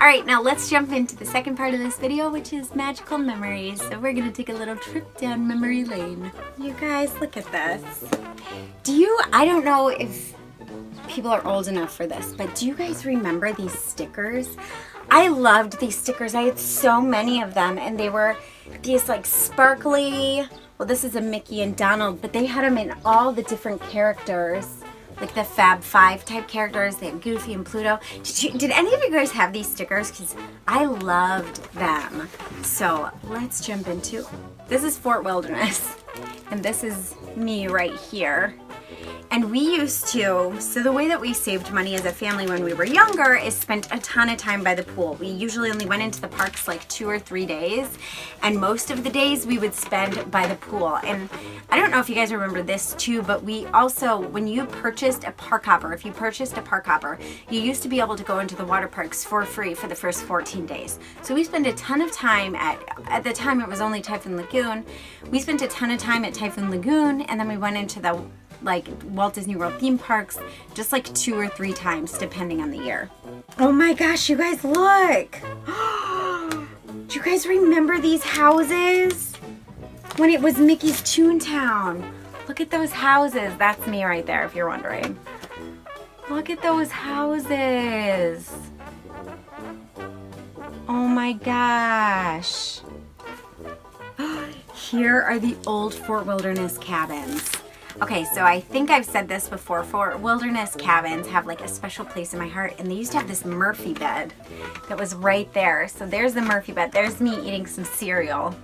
Alright, now let's jump into the second part of this video, which is magical memories. So we're gonna take a little trip down memory lane. You guys, look at this. I don't know if people are old enough for this, but do you guys remember these stickers? I loved these stickers. I had so many of them, and they were these like sparkly, well, this is a Mickey and Donald, but they had them in all the different characters, like the Fab Five type characters. They had Goofy and Pluto. Did any of you guys have these stickers? Because I loved them. So let's jump into, this is Fort Wilderness, and this is me right here. And we used to, so the way that we saved money as a family when we were younger is spent a ton of time by the pool. We usually only went into the parks like 2 or 3 days, and most of the days we would spend by the pool. And I don't know if you guys remember this too, but we also, when you purchased a park hopper, if you purchased a park hopper, you used to be able to go into the water parks for free for the first 14 days. So we spent a ton of time at the time it was only Typhoon Lagoon. We spent a ton of time at Typhoon Lagoon, and then we went into the like Walt Disney World theme parks just like 2 or 3 times depending on the year. Oh my gosh, you guys, look. Do you guys remember these houses when it was Mickey's Toontown? Look at those houses. That's me right there, if you're wondering. Look at those houses. Oh my gosh. Here are the old Fort Wilderness cabins. Okay, so I think I've said this before. Fort Wilderness cabins have like a special place in my heart, and they used to have this Murphy bed that was right there. So there's the Murphy bed. There's me eating some cereal.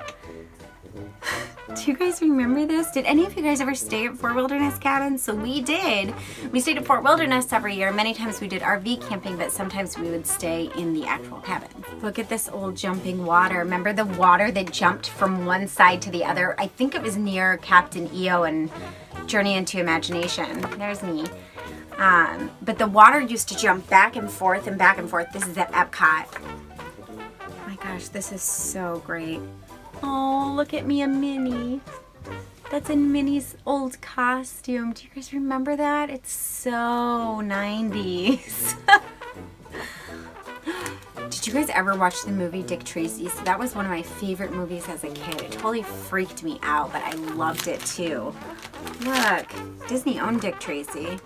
Do you guys remember this? Did any of you guys ever stay at Fort Wilderness cabins? So we did. We stayed at Fort Wilderness every year. Many times we did RV camping, but sometimes we would stay in the actual cabin. Look at this old jumping water. Remember the water that jumped from one side to the other? I think it was near Captain EO and Journey into Imagination. There's me. But the water used to jump back and forth and back and forth. This is at Epcot. Oh my gosh, this is so great. Oh, look at me, a Minnie. That's in Minnie's old costume. Do you guys remember that? It's so 90s. Did you guys ever watch the movie Dick Tracy? So that was one of my favorite movies as a kid. It totally freaked me out, but I loved it too. Look, Disney owned Dick Tracy.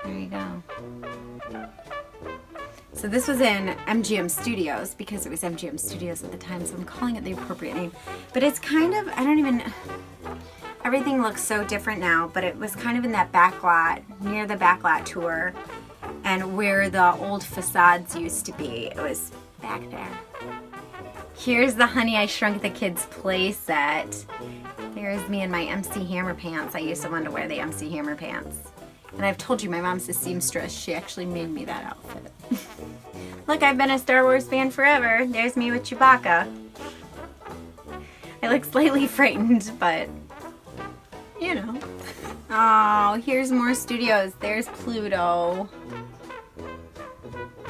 There you go. So this was in MGM Studios because it was MGM Studios at the time, so I'm calling it the appropriate name. But it's kind of, everything looks so different now, but it was kind of in that back lot, near the back lot tour, and where the old facades used to be. It was back there. Here's the Honey, I Shrunk the Kids play set. There's me in my MC Hammer pants. I used to want to wear the MC Hammer pants. And I've told you, my mom's a seamstress. She actually made me that outfit. Look, I've been a Star Wars fan forever. There's me with Chewbacca. I look slightly frightened, but, you know. Oh, here's more studios. There's Pluto.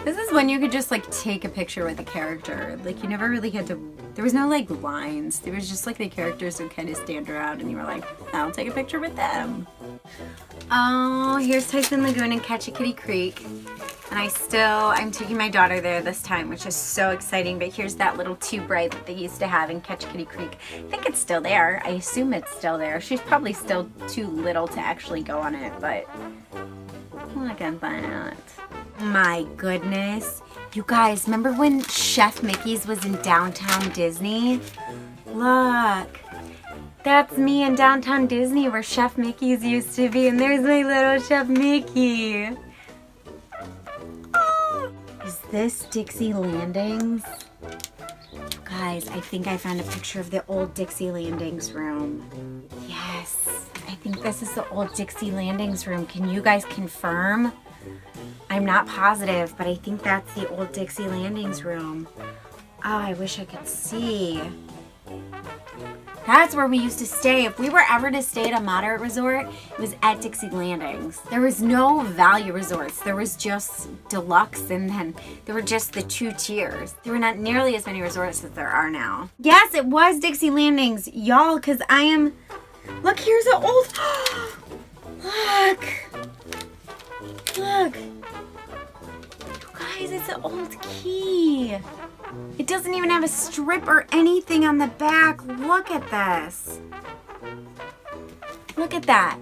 This is when you could just like take a picture with a character. Like you never really had to, there was no like lines. There was just like the characters would kind of stand around and you were like, I'll take a picture with them. Oh, here's Typhoon Lagoon and Ketchikan Creek. And I'm taking my daughter there this time, which is so exciting. But here's that little tube ride that they used to have in Ketchikan Creek. I think it's still there. I assume it's still there. She's probably still too little to actually go on it, but look at that. My goodness. You guys, remember when Chef Mickey's was in Downtown Disney? Look. That's me in Downtown Disney where Chef Mickey's used to be, and there's my little Chef Mickey. Oh. Is this Dixie Landings? You guys, I think I found a picture of the old Dixie Landings room. Yes, I think this is the old Dixie Landings room. Can you guys confirm? I'm not positive, but I think that's the old Dixie Landings room. Oh, I wish I could see. That's where we used to stay. If we were ever to stay at a moderate resort, it was at Dixie Landings. There was no value resorts. There was just deluxe, and then there were just the 2 tiers. There were not nearly as many resorts as there are now. Yes, it was Dixie Landings, y'all, because I am... Look, here's an old... Look! Look! You guys, it's an old key. It doesn't even have a strip or anything on the back. Look at this. Look at that.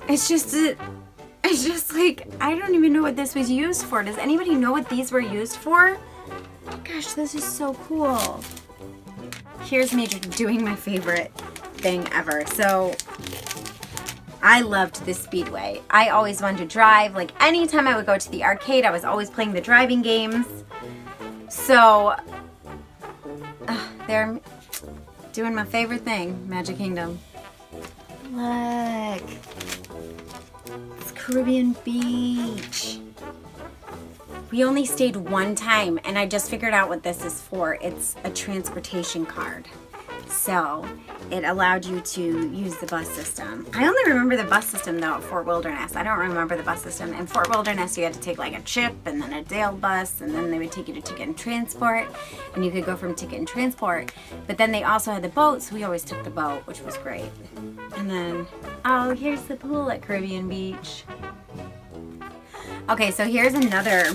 It's just like, I don't even know what this was used for. Does anybody know what these were used for? Gosh, this is so cool. Here's me doing my favorite thing ever. So I loved this Speedway. I always wanted to drive. Like anytime I would go to the arcade, I was always playing the driving games. So they're doing my favorite thing, Magic Kingdom. Look. It's Caribbean Beach. We only stayed one time, and I just figured out what this is for. It's a transportation card. So it allowed you to use the bus system. I only remember the bus system though at Fort Wilderness. I don't remember the bus system. In Fort Wilderness you had to take like a chip and then a Dale bus, and then they would take you to Ticket and Transport, and you could go from Ticket and Transport. But then they also had the boat, so we always took the boat, which was great. And then, oh, here's the pool at Caribbean Beach. Okay, so here's another.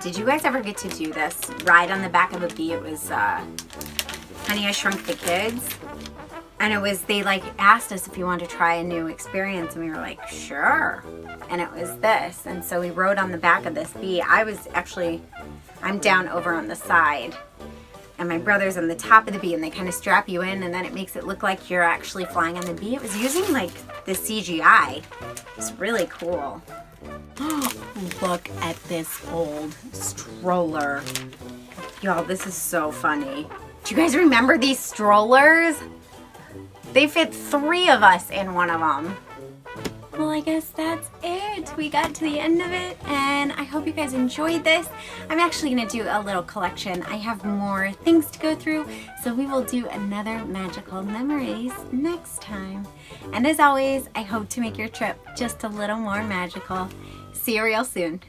Did you guys ever get to do this? Ride on the back of a bee. It was Honey, I Shrunk the Kids. And it was, they like asked us if you wanted to try a new experience, and we were like, sure. And it was this. And so we rode on the back of this bee. I'm down over on the side, and my brother's on the top of the bee, and they kind of strap you in, and then it makes it look like you're actually flying on the bee. It was using like the CGI. It's really cool. Look at this old stroller. Y'all, this is so funny. Do you guys remember these strollers? They fit 3 of us in one of them. Well, I guess that's it. We got to the end of it, and I hope you guys enjoyed this. I'm actually going to do a little collection. I have more things to go through, so we will do another Magical Memories next time. And as always, I hope to make your trip just a little more magical. See you real soon.